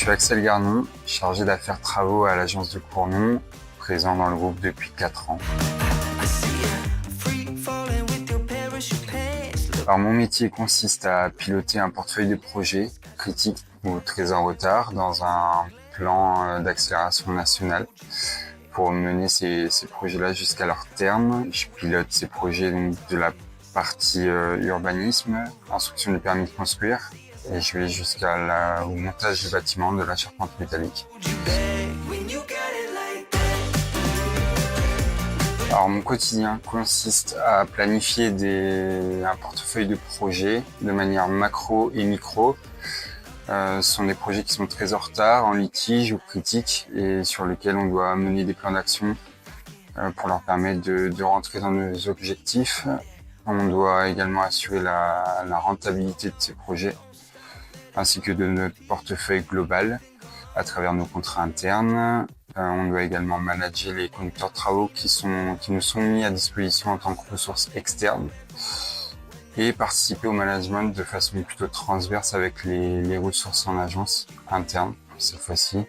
suis Axel Garnon, chargé d'affaires travaux à l'agence de Cournon, présent dans le groupe depuis 4 ans. Alors, mon métier consiste à piloter un portefeuille de projets critiques ou très en retard dans un plan d'accélération nationale pour mener ces projets-là jusqu'à leur terme. Je pilote ces projets donc, de la partie urbanisme, instruction du permis de construire, et je vais jusqu'au montage du bâtiment, de la charpente métallique. Alors mon quotidien consiste à planifier un portefeuille de projets de manière macro et micro. Ce sont des projets qui sont très en retard, en litige ou critiques, et sur lesquels on doit mener des plans d'action pour leur permettre de rentrer dans nos objectifs. On doit également assurer la rentabilité de ces projets, ainsi que de notre portefeuille global à travers nos contrats internes. On doit également manager les conducteurs de travaux qui nous sont mis à disposition en tant que ressources externes et participer au management de façon plutôt transverse avec les ressources en agence interne cette fois-ci,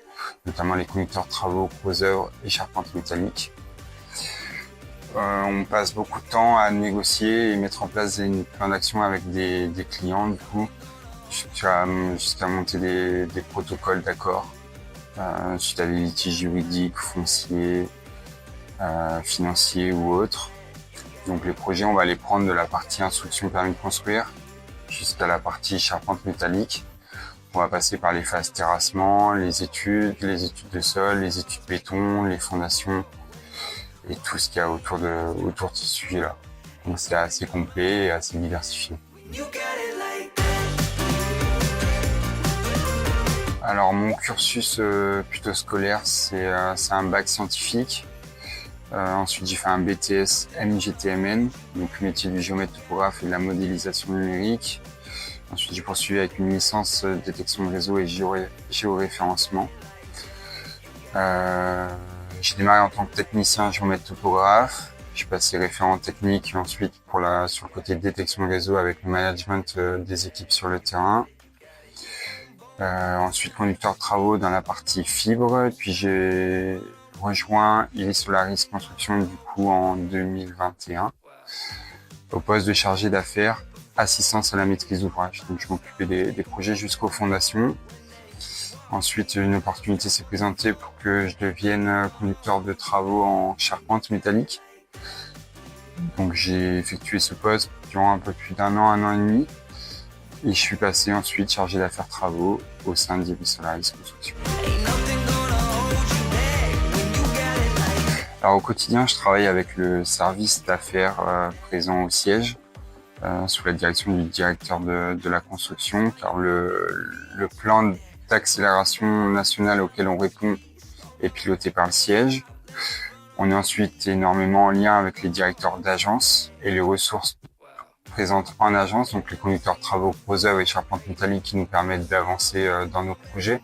notamment les conducteurs de travaux, gros œuvres et charpentes métalliques. On passe beaucoup de temps à négocier et mettre en place des plans d'action avec des clients, du coup, jusqu'à monter des protocoles d'accord suite à des litiges juridiques, fonciers, financiers ou autres. Donc les projets, on va les prendre de la partie instruction permis de construire jusqu'à la partie charpente métallique. On va passer par les phases terrassement, les études de sol, les études béton, les fondations et tout ce qu'il y a autour de ce sujet-là. Donc c'est assez complet et assez diversifié. Alors mon cursus plutôt scolaire, c'est un bac scientifique. Ensuite j'ai fait un BTS MGTMN, donc métier du géomètre topographe et de la modélisation numérique. Ensuite j'ai poursuivi avec une licence détection de réseau et géoréférencement. J'ai démarré en tant que technicien géomètre topographe. J'ai passé référent technique et ensuite sur le côté détection de réseau avec le management des équipes sur le terrain. Ensuite conducteur de travaux dans la partie fibre, puis j'ai rejoint Iris Solaris Construction du coup en 2021 au poste de chargé d'affaires assistance à la maîtrise d'ouvrage. Donc je m'occupais des projets jusqu'aux fondations. Ensuite une opportunité s'est présentée pour que je devienne conducteur de travaux en charpente métallique. Donc j'ai effectué ce poste durant un peu plus d'1 an, 1 an et demi. Et je suis passé ensuite chargé d'affaires travaux au sein d'Iris Solaris Construction. Alors au quotidien, je travaille avec le service d'affaires présent au siège, sous la direction du directeur de la construction, car le plan d'accélération nationale auquel on répond est piloté par le siège. On est ensuite énormément en lien avec les directeurs d'agence et les ressources présentes en agence, donc les conducteurs de travaux, gros œuvres et charpentes métalliques qui nous permettent d'avancer dans nos projets.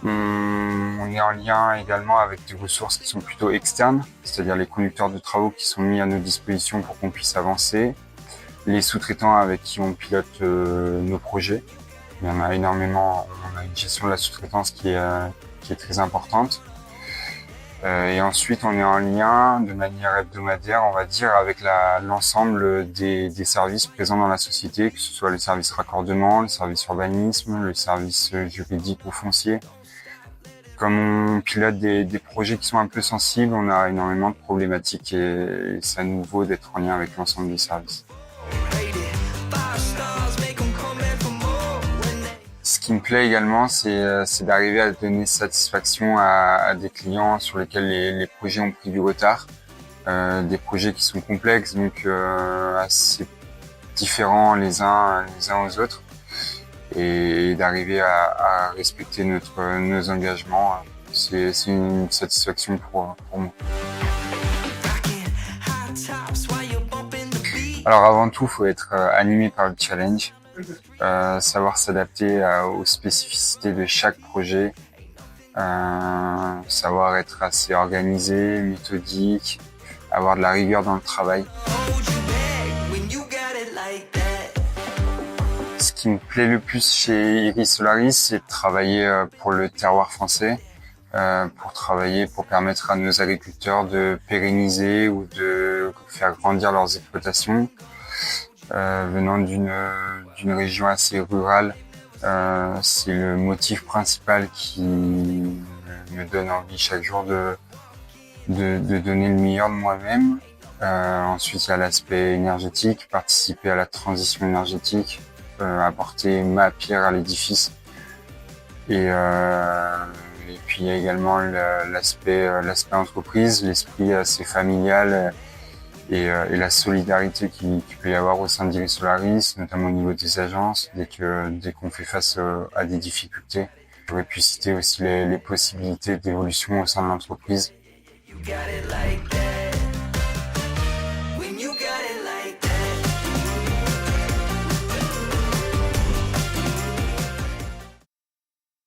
On est en lien également avec des ressources qui sont plutôt externes, c'est-à-dire les conducteurs de travaux qui sont mis à nos dispositions pour qu'on puisse avancer, les sous-traitants avec qui on pilote nos projets. Il y en a énormément, on a une gestion de la sous-traitance qui est très importante. Et ensuite, on est en lien de manière hebdomadaire, on va dire, avec l'ensemble des services présents dans la société, que ce soit le service raccordement, le service urbanisme, le service juridique ou foncier. Comme on pilote des projets qui sont un peu sensibles, on a énormément de problématiques et c'est à nouveau d'être en lien avec l'ensemble des services. Ce qui me plaît également, c'est d'arriver à donner satisfaction à des clients sur lesquels les projets ont pris du retard. Des projets qui sont complexes, donc assez différents les uns aux autres. Et d'arriver à respecter nos engagements, c'est une satisfaction pour moi. Alors avant tout, il faut être animé par le challenge. Savoir s'adapter aux spécificités de chaque projet, savoir être assez organisé, méthodique, avoir de la rigueur dans le travail. Ce qui me plaît le plus chez Iris Solaris, c'est de travailler pour le terroir français, pour permettre à nos agriculteurs de pérenniser ou de faire grandir leurs exploitations. Venant d'une région assez rurale, c'est le motif principal qui me donne envie chaque jour de donner le meilleur de moi-même. Ensuite, il y a l'aspect énergétique, participer à la transition énergétique, apporter ma pierre à l'édifice. Et puis il y a également l'aspect entreprise, l'esprit assez familial et la solidarité qu'il peut y avoir au sein d'Iris Solaris, notamment au niveau des agences, dès qu'on fait face à des difficultés. J'aurais pu citer aussi les possibilités d'évolution au sein de l'entreprise. You got it like that.